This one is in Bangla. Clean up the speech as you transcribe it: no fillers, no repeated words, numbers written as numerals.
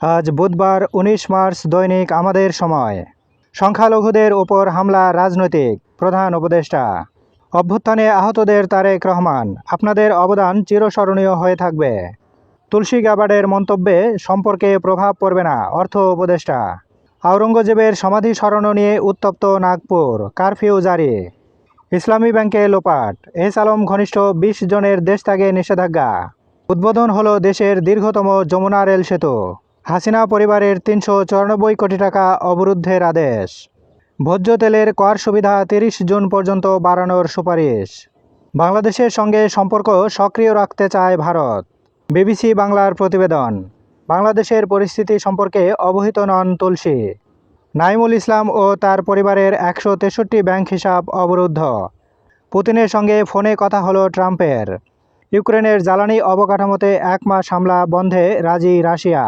আজ বুধবার ১৯ মার্চ দৈনিক আমাদের সময়। সংখ্যালঘুদের ওপর হামলা রাজনৈতিক, প্রধান উপদেষ্টা। অভ্যুত্থানে আহতদের তারেক রহমান, আপনাদের অবদান চিরস্মরণীয় হয়ে থাকবে। তুলসী গ্যাবার্ডের মন্তব্যে সম্পর্কে প্রভাব পড়বে না, অর্থ উপদেষ্টা। আওরঙ্গজেবের সমাধি স্মরণ নিয়ে উত্তপ্ত নাগপুর, কারফিউ জারি। ইসলামী ব্যাংকে লোপাট, এস আলম ঘনিষ্ঠ ২০ জনের দেশত্যাগে নিষেধাজ্ঞা। উদ্বোধন হলো দেশের দীর্ঘতম যমুনা রেল সেতু। হাসিনা পরিবারের ৩৯৪ কোটি টাকা অবরুদ্ধের আদেশ। ভোজ্য তেলের কর সুবিধা ৩০ জুন পর্যন্ত বাড়ানোর সুপারিশ। বাংলাদেশের সঙ্গে সম্পর্ক সক্রিয় রাখতে চায় ভারত। বিবিসি বাংলার প্রতিবেদন। বাংলাদেশের পরিস্থিতি সম্পর্কে অবহিত নন তুলসী। নাইমুল ইসলাম ও তার পরিবারের ১৬৩ ব্যাংক হিসাব অবরুদ্ধ। পুতিনের সঙ্গে ফোনে কথা হলো ট্রাম্পের। ইউক্রেনের জ্বালানি অবকাঠামোতে ১ মাস হামলা বন্ধে রাজি রাশিয়া।